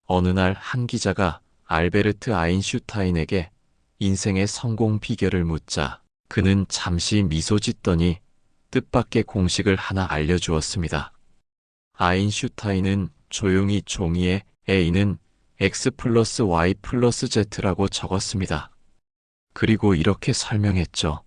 어느 날 한 기자가 알베르트 아인슈타인에게 인생의 성공 비결을 묻자 그는 잠시 미소 짓더니 뜻밖의 공식을 하나 알려주었습니다. 아인슈타인은 조용히 종이에 A는 X 플러스 Y 플러스 Z라고 적었습니다. 그리고 이렇게 설명했죠.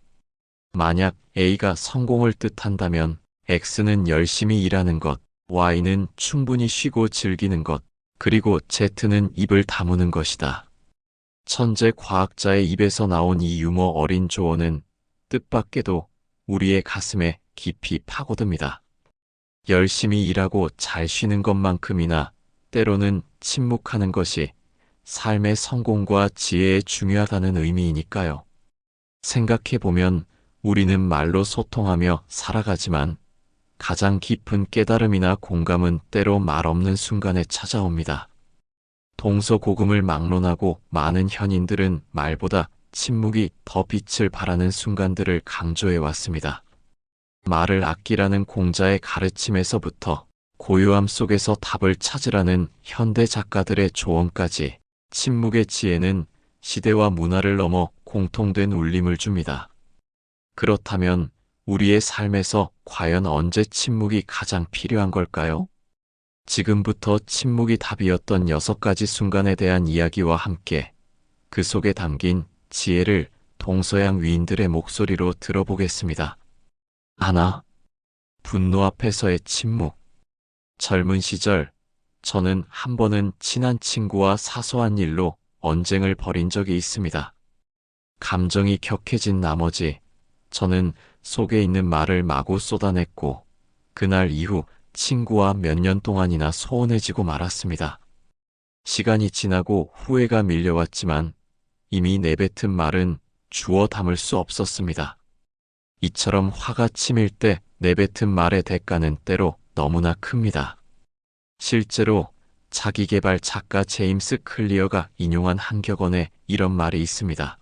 만약 A가 성공을 뜻한다면 X는 열심히 일하는 것, Y는 충분히 쉬고 즐기는 것, 그리고 Z는 입을 다무는 것이다. 천재 과학자의 입에서 나온 이 유머 어린 조언은 뜻밖에도 우리의 가슴에 깊이 파고듭니다. 열심히 일하고 잘 쉬는 것만큼이나 때로는 침묵하는 것이 삶의 성공과 지혜에 중요하다는 의미이니까요. 생각해보면 우리는 말로 소통하며 살아가지만 가장 깊은 깨달음이나 공감은 때로 말 없는 순간에 찾아옵니다. 동서고금을 막론하고 많은 현인들은 말보다 침묵이 더 빛을 발하는 순간들을 강조해 왔습니다. 말을 아끼라는 공자의 가르침에서부터 고요함 속에서 답을 찾으라는 현대 작가들의 조언까지 침묵의 지혜는 시대와 문화를 넘어 공통된 울림을 줍니다. 그렇다면 우리의 삶에서 과연 언제 침묵이 가장 필요한 걸까요? 지금부터 침묵이 답이었던 6가지 순간에 대한 이야기와 함께 그 속에 담긴 지혜를 동서양 위인들의 목소리로 들어보겠습니다. 하나, 분노 앞에서의 침묵. 젊은 시절, 저는 한 번은 친한 친구와 사소한 일로 언쟁을 벌인 적이 있습니다. 감정이 격해진 나머지 저는 속에 있는 말을 마구 쏟아냈고 그날 이후 친구와 몇 년 동안이나 소원해지고 말았습니다. 시간이 지나고 후회가 밀려왔지만 이미 내뱉은 말은 주워 담을 수 없었습니다. 이처럼 화가 치밀 때 내뱉은 말의 대가는 때로 너무나 큽니다. 실제로 자기계발 작가 제임스 클리어가 인용한 한 격언에 이런 말이 있습니다.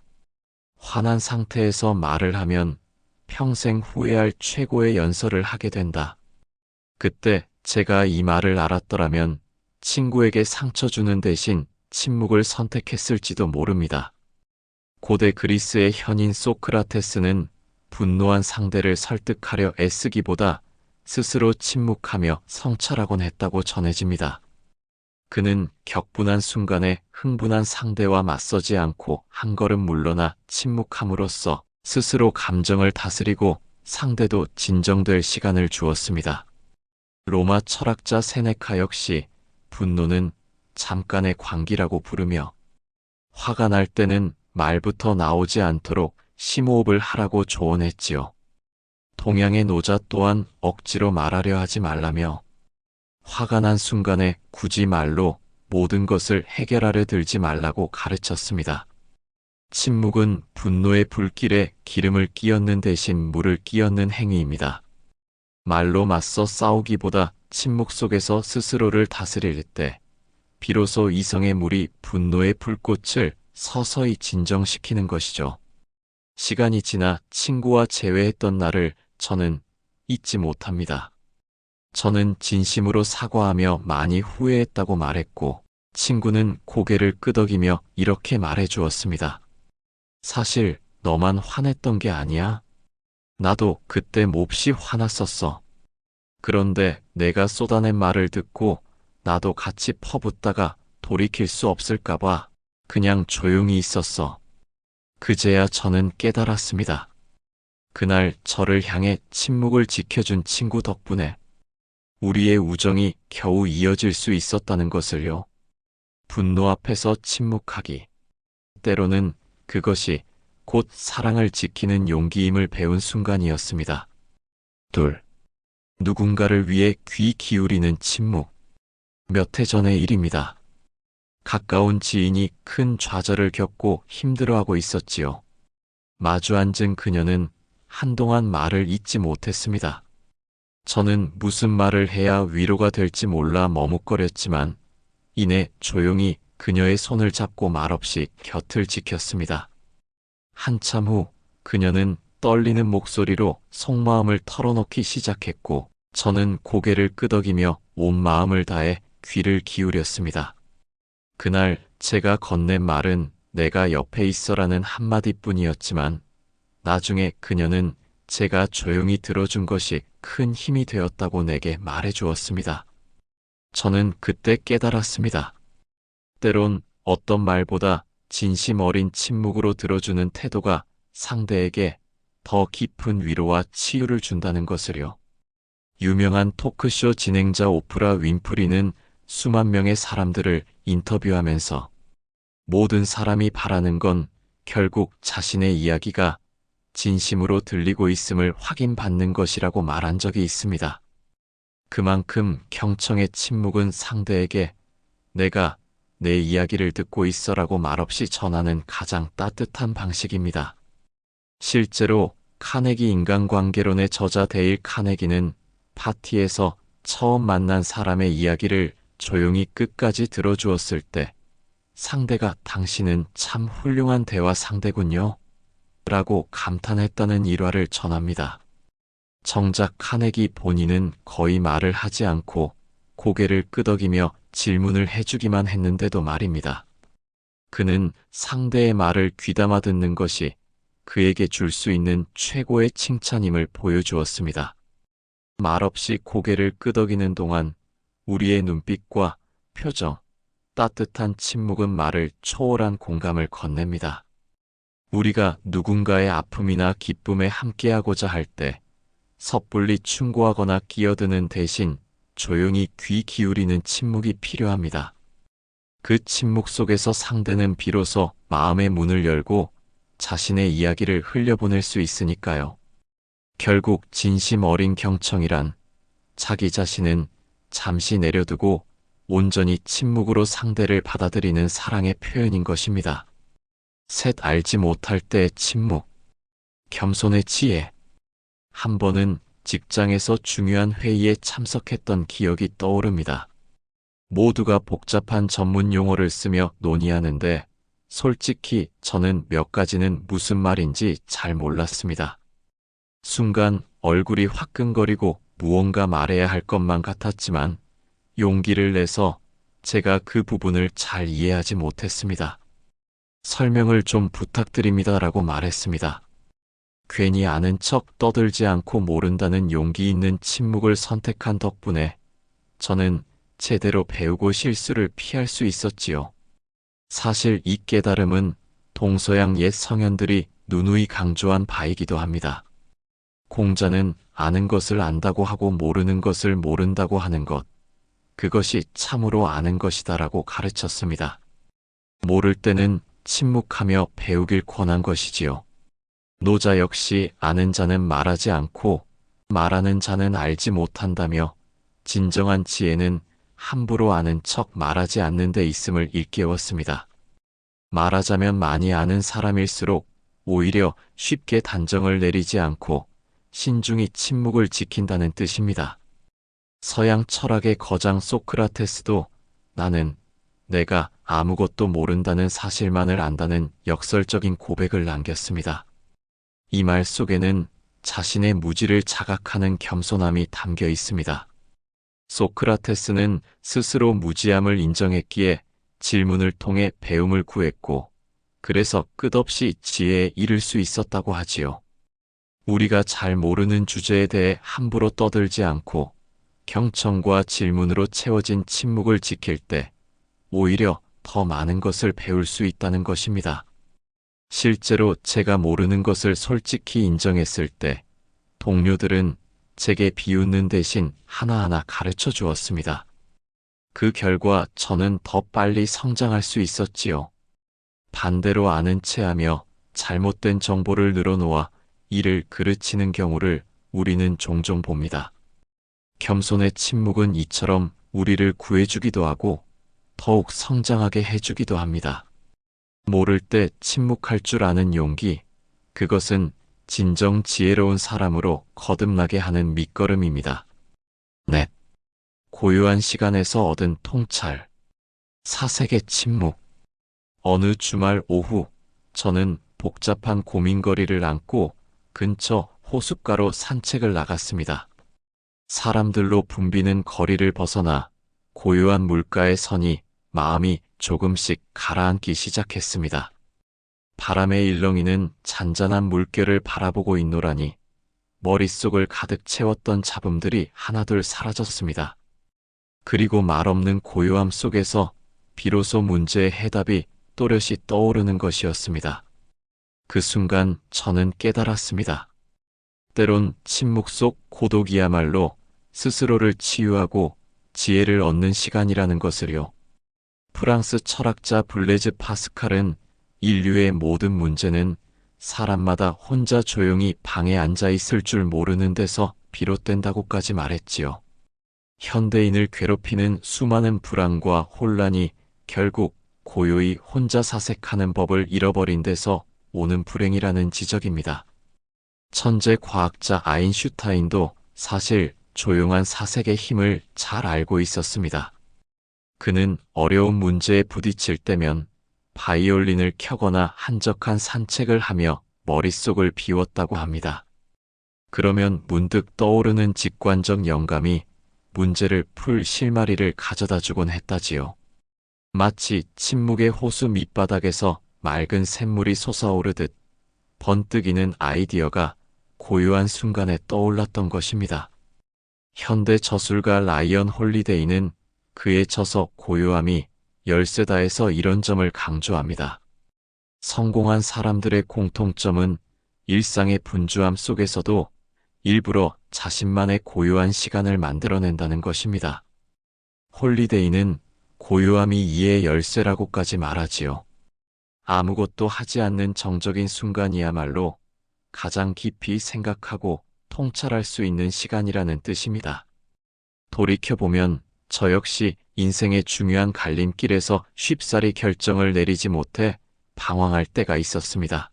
화난 상태에서 말을 하면 평생 후회할 최고의 연설을 하게 된다. 그때 제가 이 말을 알았더라면 친구에게 상처 주는 대신 침묵을 선택했을지도 모릅니다. 고대 그리스의 현인 소크라테스는 분노한 상대를 설득하려 애쓰기보다 스스로 침묵하며 성찰하곤 했다고 전해집니다. 그는 격분한 순간에 흥분한 상대와 맞서지 않고 한 걸음 물러나 침묵함으로써 스스로 감정을 다스리고 상대도 진정될 시간을 주었습니다. 로마 철학자 세네카 역시 분노는 잠깐의 광기라고 부르며 화가 날 때는 말부터 나오지 않도록 심호흡을 하라고 조언했지요. 동양의 노자 또한 억지로 말하려 하지 말라며 화가 난 순간에 굳이 말로 모든 것을 해결하려 들지 말라고 가르쳤습니다. 침묵은 분노의 불길에 기름을 끼얹는 대신 물을 끼얹는 행위입니다. 말로 맞서 싸우기보다 침묵 속에서 스스로를 다스릴 때 비로소 이성의 물이 분노의 불꽃을 서서히 진정시키는 것이죠. 시간이 지나 친구와 재회했던 날을 저는 잊지 못합니다. 저는 진심으로 사과하며 많이 후회했다고 말했고 친구는 고개를 끄덕이며 이렇게 말해주었습니다. 사실 너만 화냈던 게 아니야. 나도 그때 몹시 화났었어. 그런데 내가 쏟아낸 말을 듣고 나도 같이 퍼붓다가 돌이킬 수 없을까봐 그냥 조용히 있었어. 그제야 저는 깨달았습니다. 그날 저를 향해 침묵을 지켜준 친구 덕분에 우리의 우정이 겨우 이어질 수 있었다는 것을요. 분노 앞에서 침묵하기. 때로는 그것이 곧 사랑을 지키는 용기임을 배운 순간이었습니다. 둘. 누군가를 위해 귀 기울이는 침묵. 몇 해 전의 일입니다. 가까운 지인이 큰 좌절을 겪고 힘들어하고 있었지요. 마주 앉은 그녀는 한동안 말을 잇지 못했습니다. 저는 무슨 말을 해야 위로가 될지 몰라 머뭇거렸지만 이내 조용히 그녀의 손을 잡고 말없이 곁을 지켰습니다. 한참 후 그녀는 떨리는 목소리로 속마음을 털어놓기 시작했고 저는 고개를 끄덕이며 온 마음을 다해 귀를 기울였습니다. 그날 제가 건넨 말은 내가 옆에 있어라는 한마디뿐이었지만 나중에 그녀는 제가 조용히 들어준 것이 큰 힘이 되었다고 내게 말해 주었습니다. 저는 그때 깨달았습니다. 때론 어떤 말보다 진심 어린 침묵으로 들어주는 태도가 상대에게 더 깊은 위로와 치유를 준다는 것을요. 유명한 토크쇼 진행자 오프라 윈프리는 수만 명의 사람들을 인터뷰하면서 모든 사람이 바라는 건 결국 자신의 이야기가 진심으로 들리고 있음을 확인받는 것이라고 말한 적이 있습니다. 그만큼 경청의 침묵은 상대에게 내가 내 이야기를 듣고 있어라고 말없이 전하는 가장 따뜻한 방식입니다. 실제로 카네기 인간관계론의 저자 데일 카네기는 파티에서 처음 만난 사람의 이야기를 조용히 끝까지 들어주었을 때 상대가 당신은 참 훌륭한 대화 상대군요. 라고 감탄했다는 일화를 전합니다. 정작 카네기 본인은 거의 말을 하지 않고 고개를 끄덕이며 질문을 해주기만 했는데도 말입니다. 그는 상대의 말을 귀담아 듣는 것이 그에게 줄 수 있는 최고의 칭찬임을 보여주었습니다. 말없이 고개를 끄덕이는 동안 우리의 눈빛과 표정, 따뜻한 침묵은 말을 초월한 공감을 건넵니다. 우리가 누군가의 아픔이나 기쁨에 함께하고자 할 때 섣불리 충고하거나 끼어드는 대신 조용히 귀 기울이는 침묵이 필요합니다. 그 침묵 속에서 상대는 비로소 마음의 문을 열고 자신의 이야기를 흘려보낼 수 있으니까요. 결국 진심 어린 경청이란 자기 자신은 잠시 내려두고 온전히 침묵으로 상대를 받아들이는 사랑의 표현인 것입니다. 셋 알지 못할 때의 침묵. 겸손의 지혜. 한 번은 직장에서 중요한 회의에 참석했던 기억이 떠오릅니다. 모두가 복잡한 전문 용어를 쓰며 논의하는데 솔직히 저는 몇 가지는 무슨 말인지 잘 몰랐습니다. 순간 얼굴이 화끈거리고 무언가 말해야 할 것만 같았지만 용기를 내서 제가 그 부분을 잘 이해하지 못했습니다. 설명을 좀 부탁드립니다라고 말했습니다. 괜히 아는 척 떠들지 않고 모른다는 용기 있는 침묵을 선택한 덕분에 저는 제대로 배우고 실수를 피할 수 있었지요. 사실 이 깨달음은 동서양 옛 성현들이 누누이 강조한 바이기도 합니다. 공자는 아는 것을 안다고 하고 모르는 것을 모른다고 하는 것, 그것이 참으로 아는 것이다라고 가르쳤습니다. 모를 때는 침묵하며 배우길 권한 것이지요. 노자 역시 아는 자는 말하지 않고 말하는 자는 알지 못한다며 진정한 지혜는 함부로 아는 척 말하지 않는 데 있음을 일깨웠습니다. 말하자면 많이 아는 사람일수록 오히려 쉽게 단정을 내리지 않고 신중히 침묵을 지킨다는 뜻입니다. 서양 철학의 거장 소크라테스도 나는 내가 아무것도 모른다는 사실만을 안다는 역설적인 고백을 남겼습니다. 이 말 속에는 자신의 무지를 자각하는 겸손함이 담겨 있습니다. 소크라테스는 스스로 무지함을 인정했기에 질문을 통해 배움을 구했고, 그래서 끝없이 지혜에 이를 수 있었다고 하지요. 우리가 잘 모르는 주제에 대해 함부로 떠들지 않고 경청과 질문으로 채워진 침묵을 지킬 때 오히려 더 많은 것을 배울 수 있다는 것입니다. 실제로 제가 모르는 것을 솔직히 인정했을 때 동료들은 제게 비웃는 대신 하나하나 가르쳐 주었습니다. 그 결과 저는 더 빨리 성장할 수 있었지요. 반대로 아는 체하며 잘못된 정보를 늘어놓아 이를 그르치는 경우를 우리는 종종 봅니다. 겸손의 침묵은 이처럼 우리를 구해주기도 하고 더욱 성장하게 해주기도 합니다. 모를 때 침묵할 줄 아는 용기, 그것은 진정 지혜로운 사람으로 거듭나게 하는 밑거름입니다. 넷. 고요한 시간에서 얻은 통찰. 사색의 침묵. 어느 주말 오후, 저는 복잡한 고민거리를 안고 근처 호숫가로 산책을 나갔습니다. 사람들로 붐비는 거리를 벗어나 고요한 물가에 서니 마음이 조금씩 가라앉기 시작했습니다. 바람의 일렁이는 잔잔한 물결을 바라보고 있노라니 머릿속을 가득 채웠던 잡음들이 하나둘 사라졌습니다. 그리고 말없는 고요함 속에서 비로소 문제의 해답이 또렷이 떠오르는 것이었습니다. 그 순간 저는 깨달았습니다. 때론 침묵 속 고독이야말로 스스로를 치유하고 지혜를 얻는 시간이라는 것을요. 프랑스 철학자 블레즈 파스칼은 인류의 모든 문제는 사람마다 혼자 조용히 방에 앉아 있을 줄 모르는 데서 비롯된다고까지 말했지요. 현대인을 괴롭히는 수많은 불안과 혼란이 결국 고요히 혼자 사색하는 법을 잃어버린 데서 오는 불행이라는 지적입니다. 천재 과학자 아인슈타인도 사실 조용한 사색의 힘을 잘 알고 있었습니다. 그는 어려운 문제에 부딪힐 때면 바이올린을 켜거나 한적한 산책을 하며 머릿속을 비웠다고 합니다. 그러면 문득 떠오르는 직관적 영감이 문제를 풀 실마리를 가져다 주곤 했다지요. 마치 침묵의 호수 밑바닥에서 맑은 샘물이 솟아오르듯 번뜩이는 아이디어가 고요한 순간에 떠올랐던 것입니다. 현대 저술가 라이언 홀리데이는 그의 저서 고요함이 열쇠다에서 이런 점을 강조합니다. 성공한 사람들의 공통점은 일상의 분주함 속에서도 일부러 자신만의 고요한 시간을 만들어낸다는 것입니다. 홀리데이는 고요함이 이해의 열쇠라고까지 말하지요. 아무것도 하지 않는 정적인 순간이야말로 가장 깊이 생각하고 통찰할 수 있는 시간이라는 뜻입니다. 돌이켜보면 저 역시 인생의 중요한 갈림길에서 쉽사리 결정을 내리지 못해 방황할 때가 있었습니다.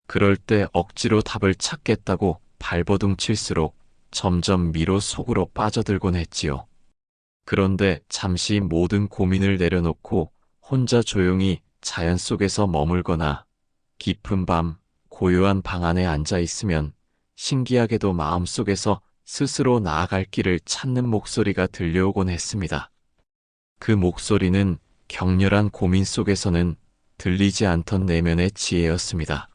그럴 때 억지로 답을 찾겠다고 발버둥 칠수록 점점 미로 속으로 빠져들곤 했지요. 그런데 잠시 모든 고민을 내려놓고 혼자 조용히 자연 속에서 머물거나 깊은 밤 고요한 방 안에 앉아 있으면 신기하게도 마음속에서 스스로 나아갈 길을 찾는 목소리가 들려오곤 했습니다. 그 목소리는 격렬한 고민 속에서는 들리지 않던 내면의 지혜였습니다.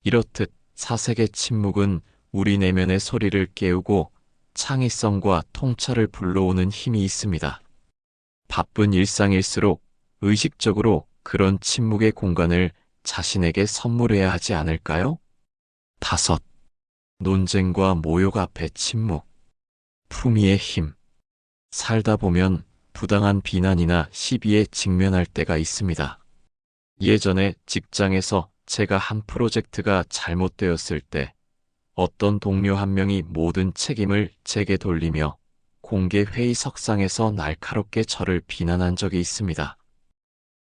이렇듯 사색의 침묵은 우리 내면의 소리를 깨우고 창의성과 통찰을 불러오는 힘이 있습니다. 바쁜 일상일수록 의식적으로 그런 침묵의 공간을 자신에게 선물해야 하지 않을까요? 5. 논쟁과 모욕 앞에 침묵. 품위의 힘. 살다 보면 부당한 비난이나 시비에 직면할 때가 있습니다. 예전에 직장에서 제가 한 프로젝트가 잘못되었을 때 어떤 동료 한 명이 모든 책임을 제게 돌리며 공개 회의석상에서 날카롭게 저를 비난한 적이 있습니다.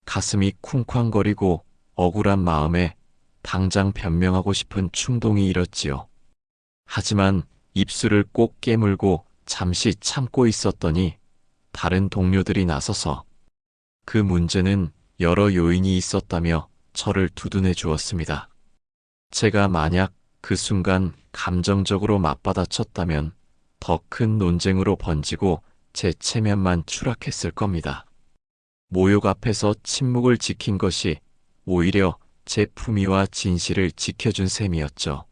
가슴이 쿵쾅거리고 억울한 마음에 당장 변명하고 싶은 충동이 일었지요. 하지만 입술을 꼭 깨물고 잠시 참고 있었더니 다른 동료들이 나서서 그 문제는 여러 요인이 있었다며 저를 두둔해 주었습니다. 제가 만약 그 순간 감정적으로 맞받아쳤다면 더 큰 논쟁으로 번지고 제 체면만 추락했을 겁니다. 모욕 앞에서 침묵을 지킨 것이 오히려 제 품위와 진실을 지켜준 셈이었죠.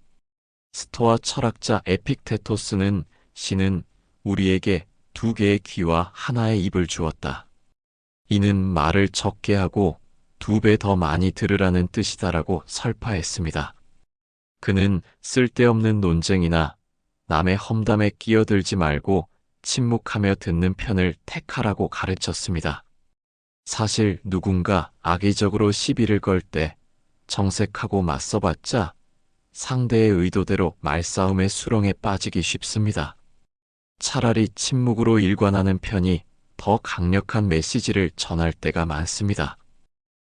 스토아 철학자 에픽테토스는 신은 우리에게 2개의 귀와 하나의 입을 주었다. 이는 말을 적게 하고 2배 더 많이 들으라는 뜻이다라고 설파했습니다. 그는 쓸데없는 논쟁이나 남의 험담에 끼어들지 말고 침묵하며 듣는 편을 택하라고 가르쳤습니다. 사실 누군가 악의적으로 시비를 걸 때 정색하고 맞서봤자 상대의 의도대로 말싸움의 수렁에 빠지기 쉽습니다. 차라리 침묵으로 일관하는 편이 더 강력한 메시지를 전할 때가 많습니다.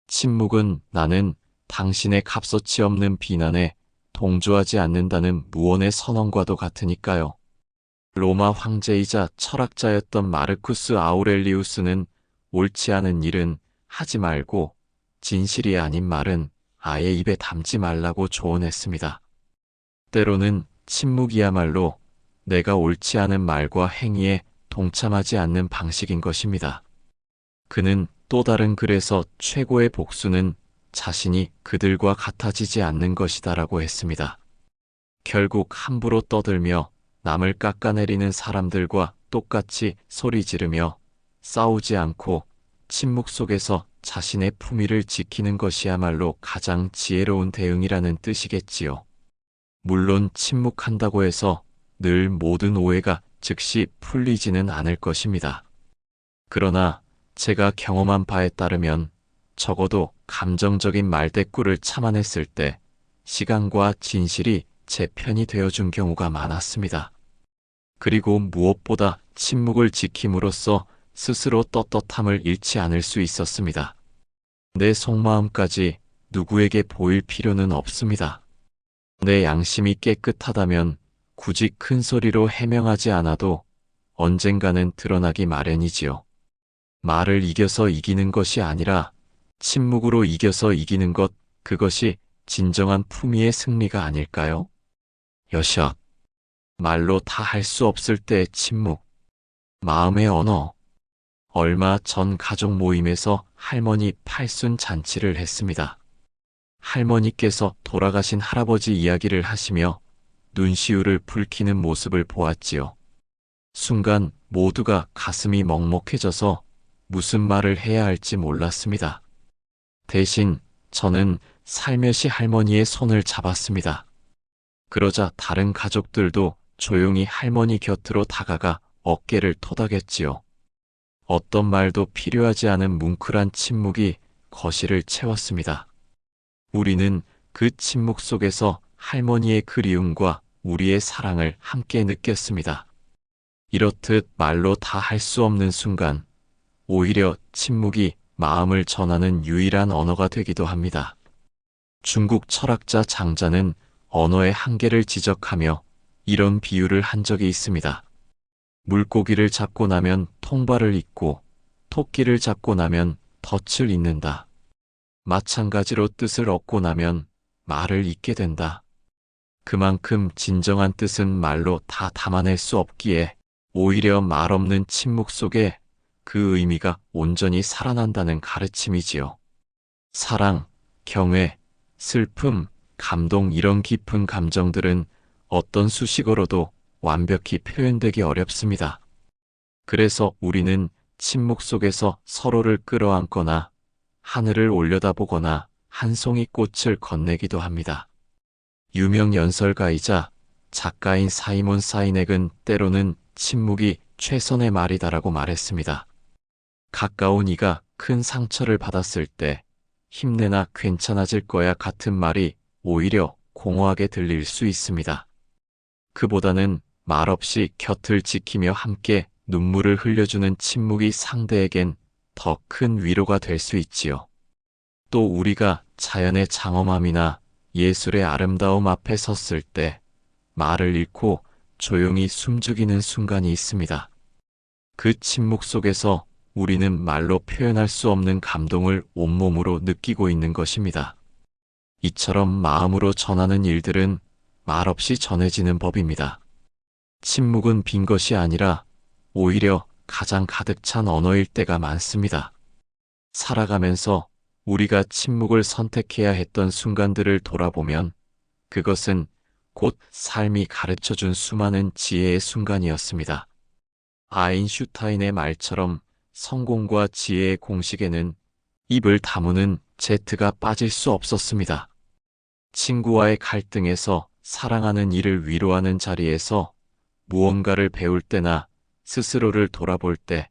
침묵은 나는 당신의 값어치 없는 비난에 동조하지 않는다는 무언의 선언과도 같으니까요. 로마 황제이자 철학자였던 마르쿠스 아우렐리우스는 옳지 않은 일은 하지 말고 진실이 아닌 말은 아예 입에 담지 말라고 조언했습니다. 때로는 침묵이야말로 내가 옳지 않은 말과 행위에 동참하지 않는 방식인 것입니다. 그는 또 다른 글에서 최고의 복수는 자신이 그들과 같아지지 않는 것이다라고 했습니다. 결국 함부로 떠들며 남을 깎아내리는 사람들과 똑같이 소리 지르며 싸우지 않고 침묵 속에서 자신의 품위를 지키는 것이야말로 가장 지혜로운 대응이라는 뜻이겠지요. 물론 침묵한다고 해서 늘 모든 오해가 즉시 풀리지는 않을 것입니다. 그러나 제가 경험한 바에 따르면 적어도 감정적인 말대꾸를 참아냈을 때 시간과 진실이 제 편이 되어준 경우가 많았습니다. 그리고 무엇보다 침묵을 지킴으로써 스스로 떳떳함을 잃지 않을 수 있었습니다. 내 속마음까지 누구에게 보일 필요는 없습니다. 내 양심이 깨끗하다면 굳이 큰 소리로 해명하지 않아도 언젠가는 드러나기 마련이지요. 말을 이겨서 이기는 것이 아니라 침묵으로 이겨서 이기는 것, 그것이 진정한 품위의 승리가 아닐까요? 여섯, 말로 다 할 수 없을 때의 침묵, 마음의 언어. 얼마 전 가족 모임에서 할머니 팔순 잔치를 했습니다. 할머니께서 돌아가신 할아버지 이야기를 하시며 눈시울을 붉히는 모습을 보았지요. 순간 모두가 가슴이 먹먹해져서 무슨 말을 해야 할지 몰랐습니다. 대신 저는 살며시 할머니의 손을 잡았습니다. 그러자 다른 가족들도 조용히 할머니 곁으로 다가가 어깨를 토닥였지요. 어떤 말도 필요하지 않은 뭉클한 침묵이 거실을 채웠습니다. 우리는 그 침묵 속에서 할머니의 그리움과 우리의 사랑을 함께 느꼈습니다. 이렇듯 말로 다 할 수 없는 순간, 오히려 침묵이 마음을 전하는 유일한 언어가 되기도 합니다. 중국 철학자 장자는 언어의 한계를 지적하며 이런 비유를 한 적이 있습니다. 물고기를 잡고 나면 통발을 잇고 토끼를 잡고 나면 덫을 잇는다. 마찬가지로 뜻을 얻고 나면 말을 잇게 된다. 그만큼 진정한 뜻은 말로 다 담아낼 수 없기에 오히려 말 없는 침묵 속에 그 의미가 온전히 살아난다는 가르침이지요. 사랑, 경외, 슬픔, 감동 이런 깊은 감정들은 어떤 수식어로도 완벽히 표현되기 어렵습니다. 그래서 우리는 침묵 속에서 서로를 끌어안거나 하늘을 올려다보거나 한 송이 꽃을 건네기도 합니다. 유명 연설가이자 작가인 사이몬 사이넥은 때로는 침묵이 최선의 말이다라고 말했습니다. 가까운 이가 큰 상처를 받았을 때 힘내나 괜찮아질 거야 같은 말이 오히려 공허하게 들릴 수 있습니다. 그보다는 말없이 곁을 지키며 함께 눈물을 흘려주는 침묵이 상대에겐 더 큰 위로가 될 수 있지요. 또 우리가 자연의 장엄함이나 예술의 아름다움 앞에 섰을 때 말을 잃고 조용히 숨죽이는 순간이 있습니다. 그 침묵 속에서 우리는 말로 표현할 수 없는 감동을 온몸으로 느끼고 있는 것입니다. 이처럼 마음으로 전하는 일들은 말없이 전해지는 법입니다. 침묵은 빈 것이 아니라 오히려 가장 가득 찬 언어일 때가 많습니다. 살아가면서 우리가 침묵을 선택해야 했던 순간들을 돌아보면 그것은 곧 삶이 가르쳐준 수많은 지혜의 순간이었습니다. 아인슈타인의 말처럼 성공과 지혜의 공식에는 입을 다무는 Z가 빠질 수 없었습니다. 친구와의 갈등에서 사랑하는 이를 위로하는 자리에서 무언가를 배울 때나 스스로를 돌아볼 때,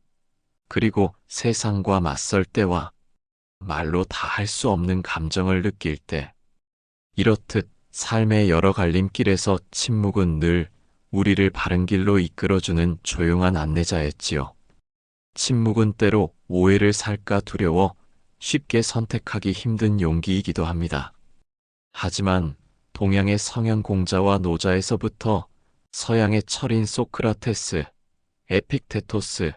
그리고 세상과 맞설 때와 말로 다 할 수 없는 감정을 느낄 때, 이렇듯 삶의 여러 갈림길에서 침묵은 늘 우리를 바른 길로 이끌어주는 조용한 안내자였지요. 침묵은 때로 오해를 살까 두려워 쉽게 선택하기 힘든 용기이기도 합니다. 하지만 동양의 성형 공자와 노자에서부터 서양의 철인 소크라테스, 에픽테토스,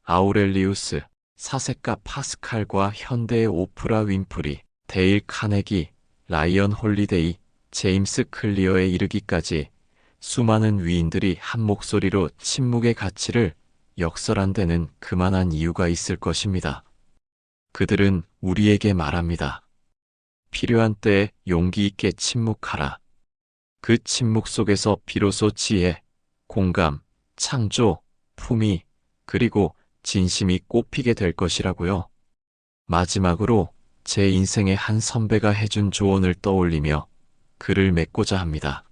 아우렐리우스, 사색가 파스칼과 현대의 오프라 윈프리, 데일 카네기, 라이언 홀리데이, 제임스 클리어에 이르기까지 수많은 위인들이 한 목소리로 침묵의 가치를 역설한 데는 그만한 이유가 있을 것입니다. 그들은 우리에게 말합니다. 필요한 때에 용기 있게 침묵하라. 그 침묵 속에서 비로소 지혜, 공감, 창조, 품위, 그리고 진심이 꽃피게 될 것이라고요. 마지막으로 제 인생의 한 선배가 해준 조언을 떠올리며 글을 맺고자 합니다.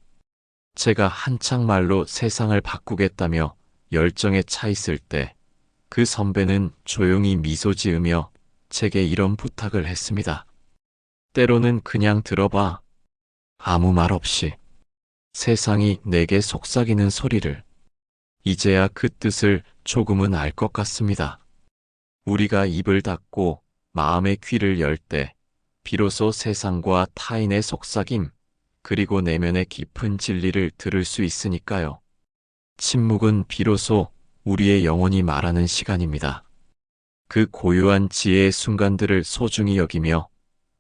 제가 한창 말로 세상을 바꾸겠다며 열정에 차 있을 때 그 선배는 조용히 미소 지으며 제게 이런 부탁을 했습니다. 때로는 그냥 들어봐. 아무 말 없이. 세상이 내게 속삭이는 소리를. 이제야 그 뜻을 조금은 알 것 같습니다. 우리가 입을 닫고 마음의 귀를 열 때 비로소 세상과 타인의 속삭임, 그리고 내면의 깊은 진리를 들을 수 있으니까요. 침묵은 비로소 우리의 영혼이 말하는 시간입니다. 그 고요한 지혜의 순간들을 소중히 여기며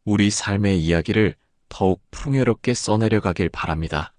우리 삶의 이야기를 더욱 풍요롭게 써내려가길 바랍니다.